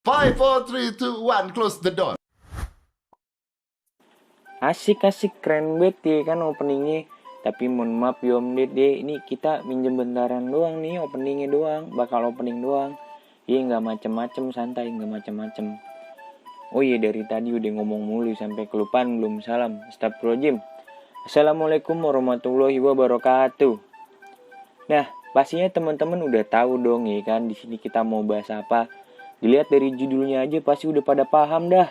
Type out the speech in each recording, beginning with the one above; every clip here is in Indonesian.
5, 4, 3, 2, 1, close the door. Asik keren banget ya kan openingnya. Tapi mohon maaf ya Om Dede, ini kita minjem bentaran doang nih, openingnya doang, bakal opening doang. Iya nggak macem-macem, santai, nggak macem-macem. Oh iya, dari tadi udah ngomong mulu sampai kelupaan belum salam. Astagfirullahaladzim. Assalamualaikum warahmatullahi wabarakatuh. Nah, pastinya teman-teman udah tahu dong ya kan di sini kita mau bahas apa. Dilihat dari judulnya aja pasti udah pada paham dah.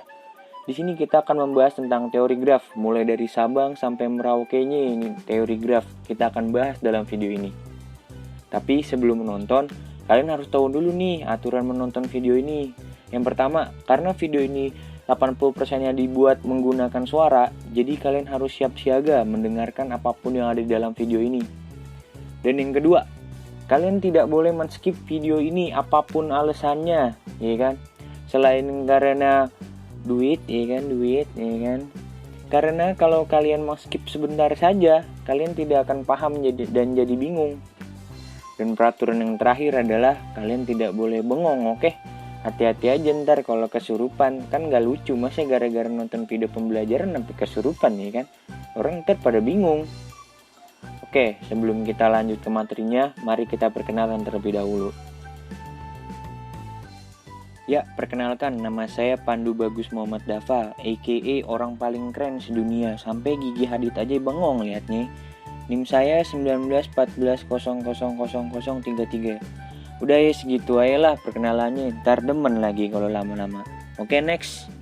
Di sini kita akan membahas tentang teori graf, mulai dari Sabang sampai Merauke-nya ini teori graf. Kita akan bahas dalam video ini. Tapi sebelum menonton, kalian harus tahu dulu nih aturan menonton video ini. Yang pertama, karena video ini 80%-nya dibuat menggunakan suara, jadi kalian harus siap siaga mendengarkan apapun yang ada di dalam video ini. Dan yang kedua, kalian tidak boleh men-skip video ini apapun alasannya, ya kan? Selain karena duit, ya kan? Karena kalau kalian mau skip sebentar saja, kalian tidak akan paham dan jadi bingung. Dan peraturan yang terakhir adalah kalian tidak boleh bengong, oke? Hati-hati aja ntar kalau kesurupan, kan gak lucu, masa gara-gara nonton video pembelajaran sampai kesurupan, ya kan? Orang ntar pada bingung. Oke, sebelum kita lanjut ke materinya, mari kita perkenalkan terlebih dahulu. Ya, perkenalkan, nama saya Pandu Bagus Muhammad Dafa, a.k.a. orang paling keren sedunia. Sampai Gigi Hadid aja bengong liatnya. NIM saya 1914000033. Udah ya segitu aja lah perkenalannya, ntar demen lagi kalau lama-lama. Oke, next.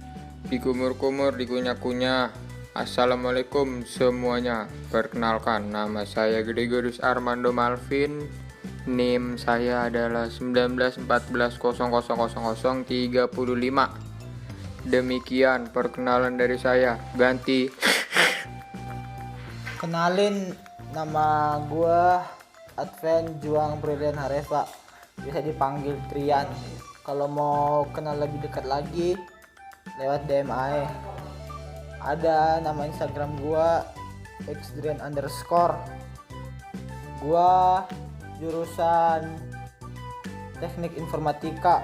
Dikumur-kumur, dikunyah-kunyah. Assalamualaikum semuanya. Perkenalkan, nama saya Gregorius Armando Malvin. NIM saya adalah 1914000035. Demikian perkenalan dari saya. Ganti. Kenalin, nama gue Advent Juang Brilian Harefa, bisa dipanggil Trian. Kalau mau kenal lebih dekat lagi, lewat DM aja. Ada nama Instagram gue xdrian_. Gue jurusan Teknik Informatika,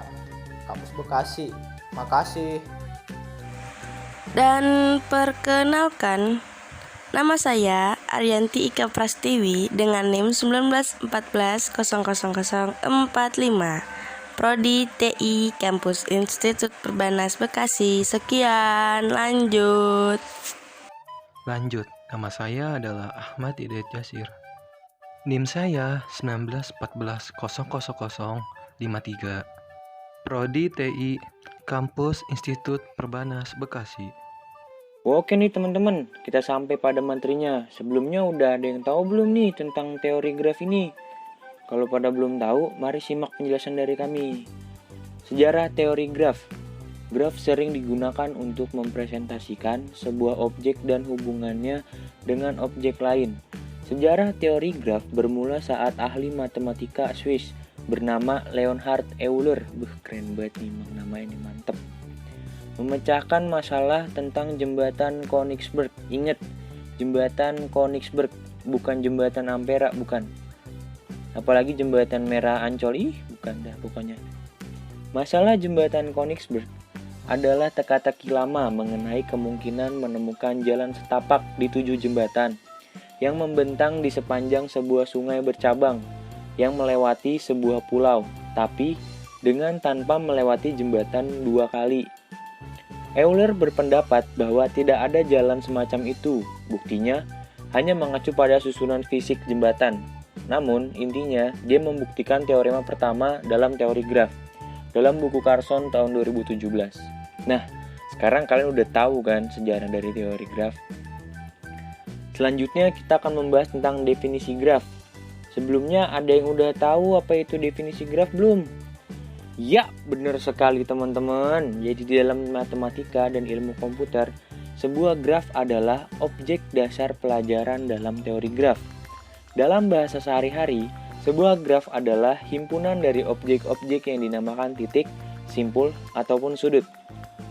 kampus Bekasi. Makasih. Dan perkenalkan, nama saya Arianti Ika Prastiwi dengan NIM 1914000045. Prodi TI Kampus Institut Perbanas Bekasi. Sekian, lanjut. Lanjut, nama saya adalah Ahmad Hidayat Jasir. NIM saya 1914000053. Prodi TI Kampus Institut Perbanas Bekasi. Oke nih teman-teman, kita sampai pada materinya. Sebelumnya udah ada yang tahu belum nih tentang teori graf ini? Kalau pada belum tahu, mari simak penjelasan dari kami. Sejarah teori graf. Graf sering digunakan untuk mempresentasikan sebuah objek dan hubungannya dengan objek lain. Sejarah teori graf bermula saat ahli matematika Swiss bernama Leonhard Euler. Keren banget nih namanya, mantep. Memecahkan masalah tentang jembatan Königsberg. Ingat, jembatan Königsberg, bukan jembatan Ampera, bukan. Apalagi jembatan Merah Ancol, bukan dah pokoknya. Masalah jembatan Königsberg adalah teka-teki lama mengenai kemungkinan menemukan jalan setapak di 7 jembatan yang membentang di sepanjang sebuah sungai bercabang yang melewati sebuah pulau, tapi dengan tanpa melewati jembatan 2 kali. Euler berpendapat bahwa tidak ada jalan semacam itu. Buktinya hanya mengacu pada susunan fisik jembatan. Namun, intinya dia membuktikan teorema pertama dalam teori graf dalam buku Carson tahun 2017. Nah, sekarang kalian udah tahu kan sejarah dari teori graf. Selanjutnya kita akan membahas tentang definisi graf. Sebelumnya ada yang udah tahu apa itu definisi graf belum? Ya, benar sekali teman-teman. Jadi di dalam matematika dan ilmu komputer, sebuah graf adalah objek dasar pelajaran dalam teori graf. Dalam bahasa sehari-hari, sebuah graf adalah himpunan dari objek-objek yang dinamakan titik, simpul, ataupun sudut.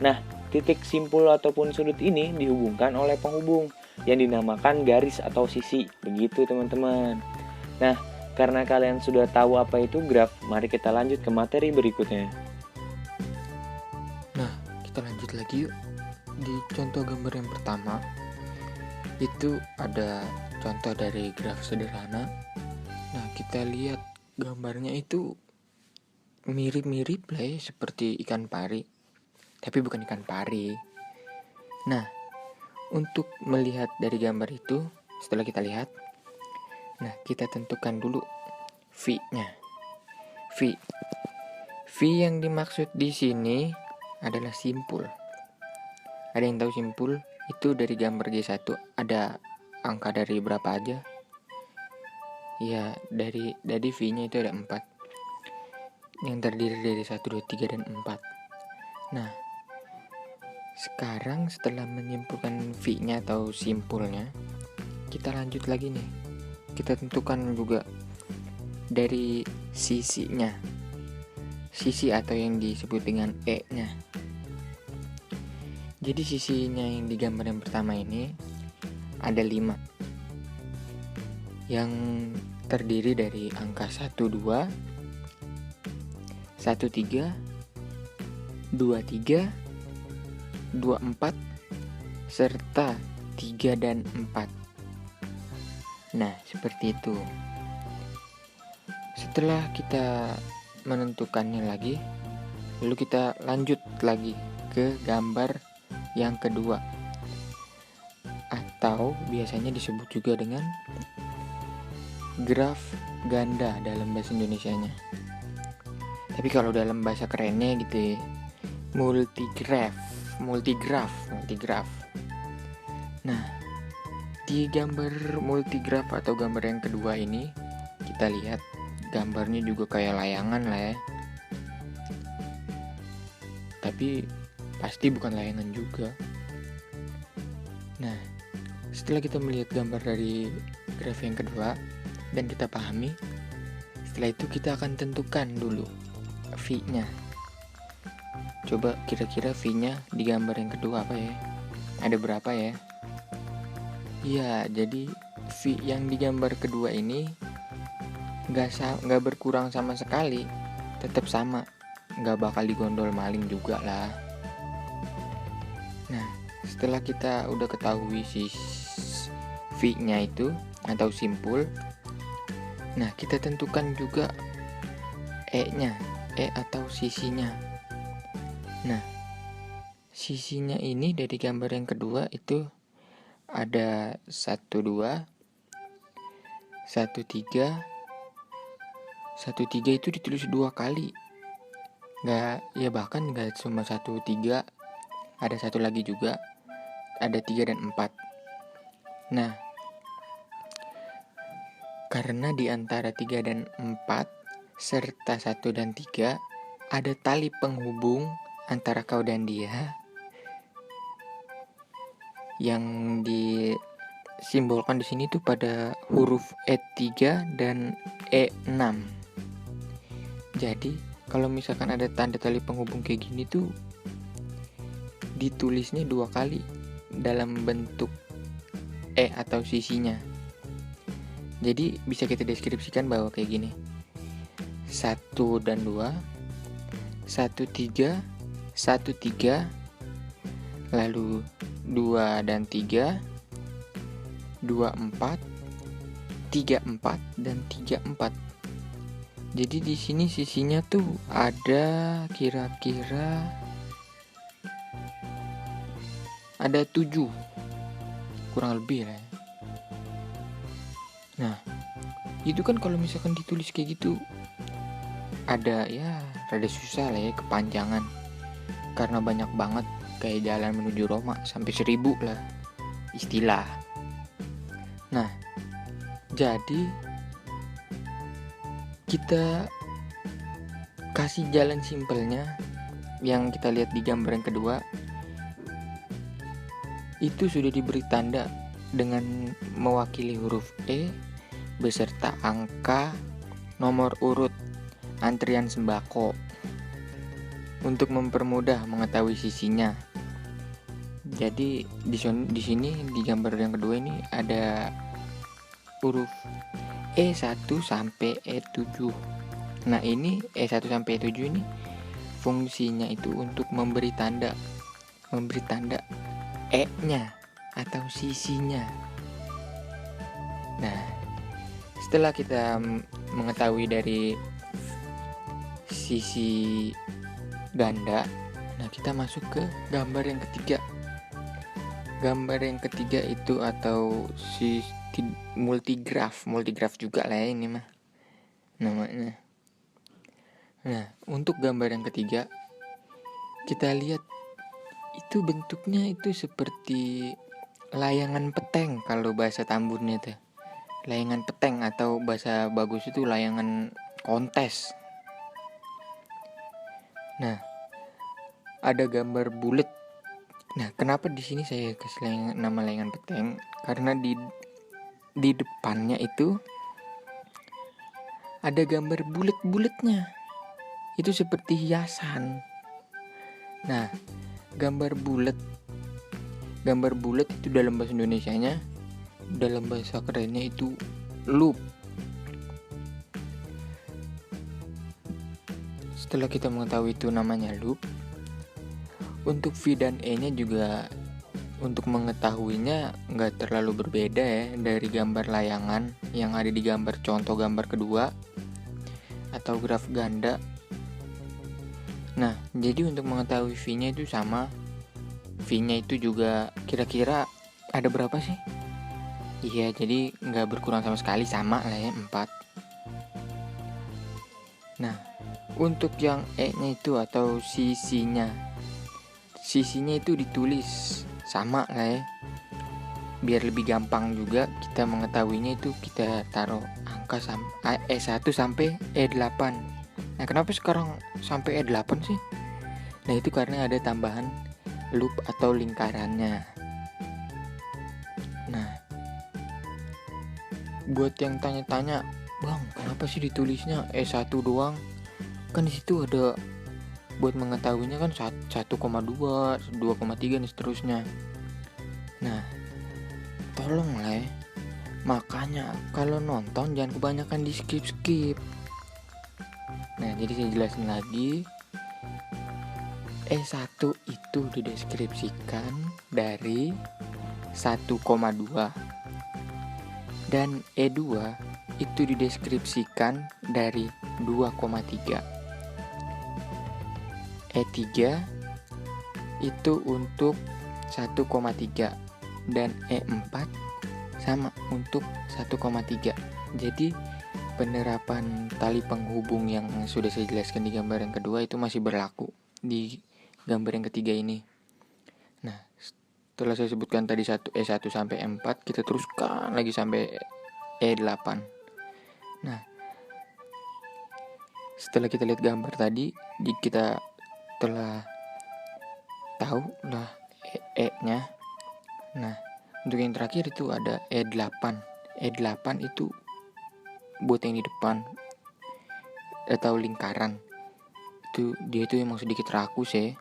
Nah, titik, simpul, ataupun sudut ini dihubungkan oleh penghubung yang dinamakan garis atau sisi. Begitu teman-teman. Nah, karena kalian sudah tahu apa itu graf, mari kita lanjut ke materi berikutnya. kita lanjut lagi yuk. Di contoh gambar yang pertama itu ada contoh dari graf sederhana. Nah, kita lihat gambarnya itu mirip-mirip lah ya, seperti ikan pari, tapi bukan ikan pari. Nah, untuk melihat dari gambar itu, setelah kita lihat, nah kita tentukan dulu V-nya. V yang dimaksud di sini adalah simpul. Ada yang tahu simpul? Itu dari gambar G1 ada angka dari berapa aja? Ya, dari V-nya itu ada 4. Yang terdiri dari 1, 2, 3, dan 4. Nah, sekarang setelah menyimpulkan V-nya atau simpulnya, kita lanjut lagi nih. Kita tentukan juga dari sisinya. Sisi atau yang disebut dengan E-nya. Jadi sisinya yang di gambar yang pertama ini ada 5. Yang terdiri dari angka 1, 2, 1, 3, 2, 3, 2, 4, serta 3 dan 4. Nah, seperti itu. Setelah kita menentukannya lagi, lalu kita lanjut lagi ke gambar yang kedua, atau biasanya disebut juga dengan graf ganda dalam bahasa Indonesianya. Tapi kalau dalam bahasa kerennya gitu ya, multigraf. Nah, di gambar multigraf atau gambar yang kedua ini, kita lihat gambarnya juga kayak layangan lah ya. Tapi pasti bukan layangan juga. Nah, setelah kita melihat gambar dari graf yang kedua dan kita pahami, setelah itu kita akan tentukan dulu V-nya. Coba kira-kira V-nya di gambar yang kedua apa ya? Ada berapa ya? Iya, jadi V yang di gambar kedua ini nggak berkurang sama sekali, tetap sama, nggak bakal digondol maling juga lah. Nah, setelah kita udah ketahui si V-nya itu atau simpul, nah kita tentukan juga E-nya, E atau sisinya. Nah, sisinya ini dari gambar yang kedua itu ada 1, 2, 1, 3. 1, 3 itu ditulis 2 kali. Bahkan nggak cuma 1, 3. Ada 1 lagi juga. Ada 3 dan 4. Nah, karena di antara 3 dan 4 serta 1 dan 3 ada tali penghubung antara kau dan dia yang disimbolkan di sini tuh pada huruf E3 dan E6. Jadi kalau misalkan ada tanda tali penghubung kayak gini tuh ditulisnya 2 kali dalam bentuk E atau sisinya. Jadi bisa kita deskripsikan bahwa kayak gini: 1 dan 2, 1, 3, 1, 3, lalu 2 dan 3, 2, 4, 3, 4, dan 3, 4. Jadi di sini sisinya tuh ada kira-kira ada 7, kurang lebih lah. Nah, itu kan kalau misalkan ditulis kayak gitu ada ya rada susah lah ya, kepanjangan, karena banyak banget kayak jalan menuju Roma sampai 1000 lah istilah. Nah, jadi kita kasih jalan simpelnya yang kita lihat di gambar yang kedua itu sudah diberi tanda dengan mewakili huruf E beserta angka nomor urut antrian sembako untuk mempermudah mengetahui sisinya. Jadi di sini di gambar yang kedua ini ada huruf E1 sampai E7. Nah, ini E1 sampai E7 ini fungsinya itu untuk memberi tanda E-nya atau sisinya. Nah, setelah kita mengetahui dari sisi ganda, nah kita masuk ke gambar yang ketiga. Gambar yang ketiga itu atau multigraf juga lah ya ini mah namanya. Nah, untuk gambar yang ketiga kita lihat itu bentuknya itu seperti layangan peteng kalau bahasa Tambunnya tuh. Layangan peteng atau bahasa bagus itu layangan kontes. Nah, ada gambar bulat. Nah, kenapa di sini saya kasih nama layangan peteng? Karena di depannya itu ada gambar bulat-bulatnya. Itu seperti hiasan. Nah, gambar bulat itu dalam bahasa Indonesianya, dalam bahasa kerennya itu loop. Setelah kita mengetahui itu namanya loop, untuk V dan E-nya juga untuk mengetahuinya nggak terlalu berbeda ya dari gambar layangan yang ada di gambar contoh gambar kedua atau graf ganda. Nah, jadi untuk mengetahui V-nya itu sama. V-nya itu juga kira-kira ada berapa sih? Iya, jadi nggak berkurang sama sekali, sama lah ya, 4. Nah, untuk yang E-nya itu atau sisinya itu ditulis sama lah ya. Biar lebih gampang juga kita mengetahuinya itu kita taruh angka E1 sampai E8. Nah, kenapa sekarang sampai E8 sih? Nah, itu karena ada tambahan loop atau lingkarannya. Nah, buat yang tanya-tanya, "Bang, kenapa sih ditulisnya E1 doang? Kan di situ ada buat mengetahuinya kan 1,2, 2,3 dan seterusnya." Nah, tolonglah ya. Makanya kalau nonton jangan kebanyakan di skip. Nah, jadi saya jelasin lagi. E1 itu dideskripsikan dari 1,2 dan E2 itu dideskripsikan dari 2,3. E3 itu untuk 1,3 dan E4 sama untuk 1,3. Jadi penerapan tali penghubung yang sudah saya jelaskan di gambar yang kedua itu masih berlaku di gambar yang ketiga ini. Nah, setelah saya sebutkan tadi E1 sampai E4, kita teruskan lagi sampai E8. Nah, setelah kita lihat gambar tadi, kita telah tahu lah E-nya. Nah, untuk yang terakhir itu ada E8. E8 itu buat yang di depan atau lingkaran. Dia itu emang sedikit rakus ya.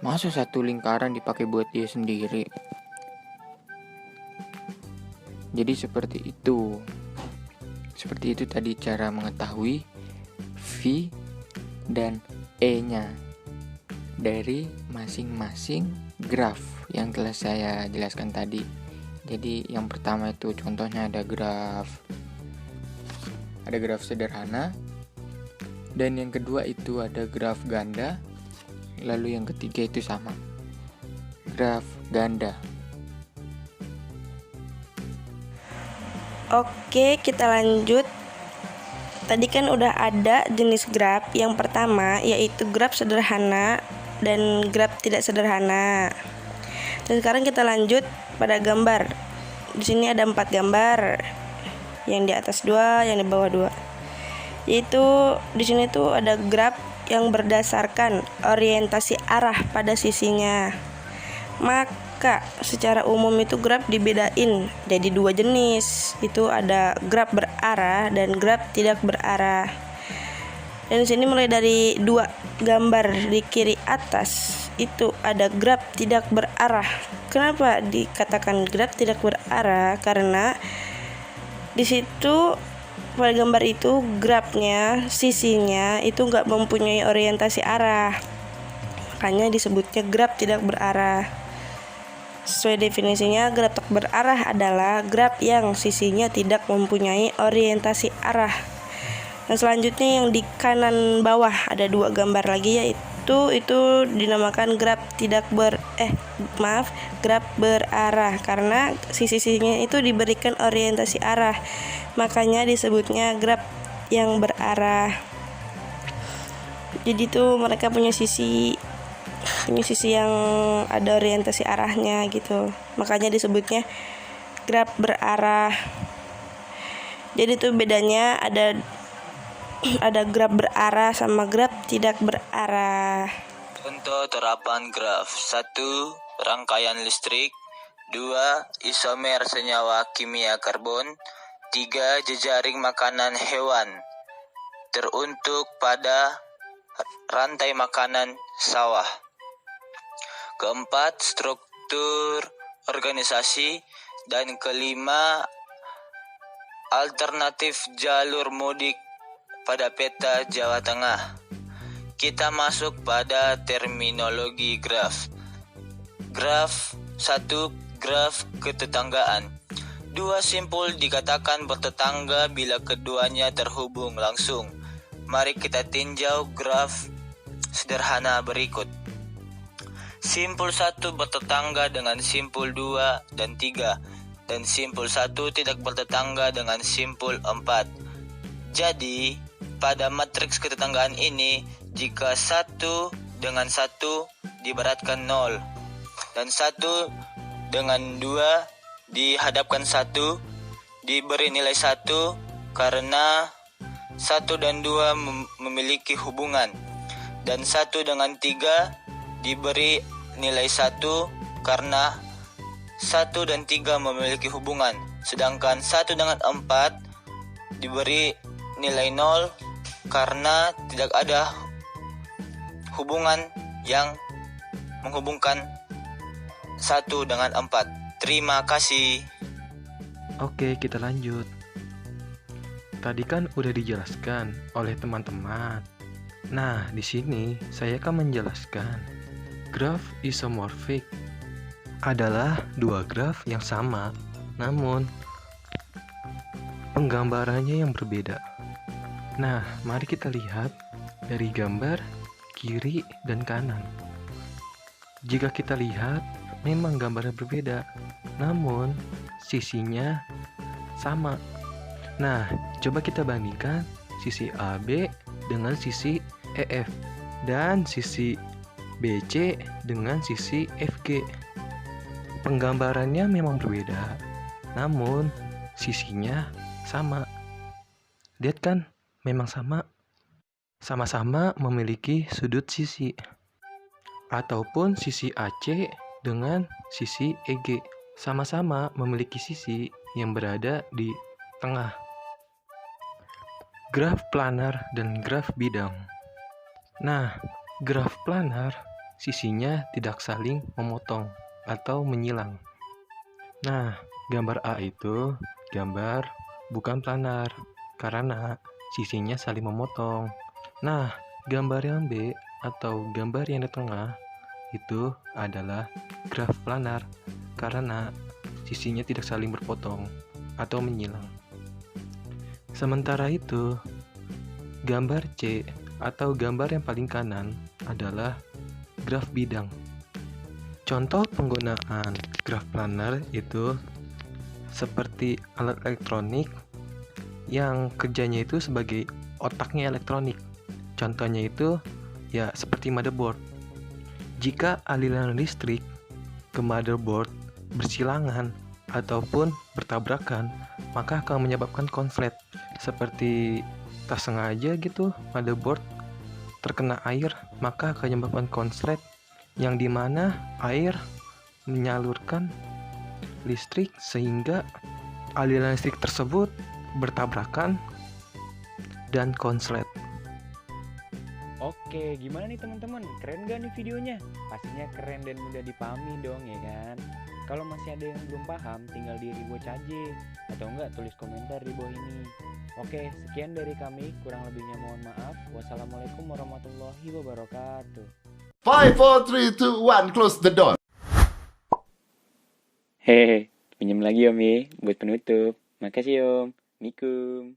Masa satu lingkaran dipakai buat dia sendiri? Jadi seperti itu. Seperti itu tadi cara mengetahui V dan E-nya dari masing-masing graf yang telah saya jelaskan tadi. Jadi yang pertama itu contohnya ada graf sederhana, dan yang kedua itu ada graf ganda, lalu yang ketiga itu sama, graf ganda. Oke, kita lanjut. Tadi kan udah ada jenis graf. Yang pertama yaitu graf sederhana dan graf tidak sederhana. Dan sekarang kita lanjut pada gambar. Di sini ada 4 gambar. Yang di atas 2, yang di bawah 2. Yaitu di sini tuh ada graf yang berdasarkan orientasi arah pada sisinya. Maka secara umum itu graf dibedain jadi 2 jenis. Itu ada graf berarah dan graf tidak berarah. Dan di sini mulai dari 2 gambar di kiri atas itu ada graf tidak berarah. Kenapa dikatakan graf tidak berarah? Karena di situ pada gambar itu grafnya, sisinya itu nggak mempunyai orientasi arah. Makanya disebutnya graf tidak berarah. Sesuai definisinya, graf tak berarah adalah graf yang sisinya tidak mempunyai orientasi arah. Dan selanjutnya yang di kanan bawah ada 2 gambar lagi, yaitu itu dinamakan graf graf berarah karena sisi-sisinya itu diberikan orientasi arah. Makanya disebutnya graf yang berarah. Jadi tuh mereka punya sisi yang ada orientasi arahnya gitu. Makanya disebutnya graf berarah. Jadi tuh bedanya ada graf berarah sama graf tidak berarah. Contoh terapan graf: 1. Rangkaian listrik. 2. Isomer senyawa kimia karbon. 3. Jejaring makanan hewan teruntuk pada rantai makanan sawah. Keempat, struktur organisasi. Dan kelima, alternatif jalur mudik pada peta Jawa Tengah. Kita masuk pada terminologi graf. Graf 1. Graf ketetanggaan. 2 simpul dikatakan bertetangga bila keduanya terhubung langsung. Mari kita tinjau graf sederhana berikut. Simpul 1 bertetangga dengan simpul 2 dan 3, dan simpul 1 tidak bertetangga dengan simpul 4. Jadi, pada matriks ketetanggaan ini, jika 1 dengan 1 diibaratkan 0, dan 1 dengan 2 dihadapkan 1, diberi nilai 1 karena 1 dan 2 memiliki hubungan, dan 1 dengan 3 diberi nilai 1 karena 1 dan 3 memiliki hubungan, sedangkan 1 dengan 4 diberi nilai 0 karena tidak ada hubungan yang menghubungkan 1 dengan 4. Terima kasih. Oke, kita lanjut. Tadi kan udah dijelaskan oleh teman-teman. Nah, di sini saya akan menjelaskan. Graf isomorfik adalah 2 graf yang sama, namun penggambarannya yang berbeda. Nah, mari kita lihat dari gambar kiri dan kanan. Jika kita lihat, memang gambarnya berbeda, namun sisinya sama. Nah, coba kita bandingkan sisi AB dengan sisi EF dan sisi BC dengan sisi FG. Penggambarannya memang berbeda, namun sisinya sama. Lihat kan, memang sama. Sama-sama memiliki sudut sisi. Ataupun sisi AC dengan sisi EG sama-sama memiliki sisi yang berada di tengah. Graf planar dan graf bidang. Nah, graf planar sisinya tidak saling memotong atau menyilang. Nah, gambar A itu gambar bukan planar karena sisinya saling memotong. Nah, gambar yang B atau gambar yang di tengah itu adalah graf planar karena sisinya tidak saling berpotong atau menyilang. Sementara itu, gambar C atau gambar yang paling kanan adalah graf bidang. Contoh penggunaan graf planar itu seperti alat elektronik yang kerjanya itu sebagai otaknya elektronik. Contohnya itu ya seperti motherboard. Jika aliran listrik ke motherboard bersilangan ataupun bertabrakan, maka akan menyebabkan konslet. Seperti tak sengaja gitu motherboard terkena air, maka akan menyebabkan konslet yang dimana air menyalurkan listrik sehingga aliran listrik tersebut bertabrakan dan konslet. Oke, gimana nih teman-teman? Keren gak nih videonya? Pastinya keren dan mudah dipahami dong ya kan? Kalau masih ada yang belum paham, tinggal di rewatch aja atau enggak tulis komentar di bawah ini. Oke, sekian dari kami. Kurang lebihnya mohon maaf. Wassalamualaikum warahmatullahi wabarakatuh. 5, 4, 3, 2, 1, close the door. Hehehe, pinjam lagi Om ya, buat penutup. Makasih Om. Mikum.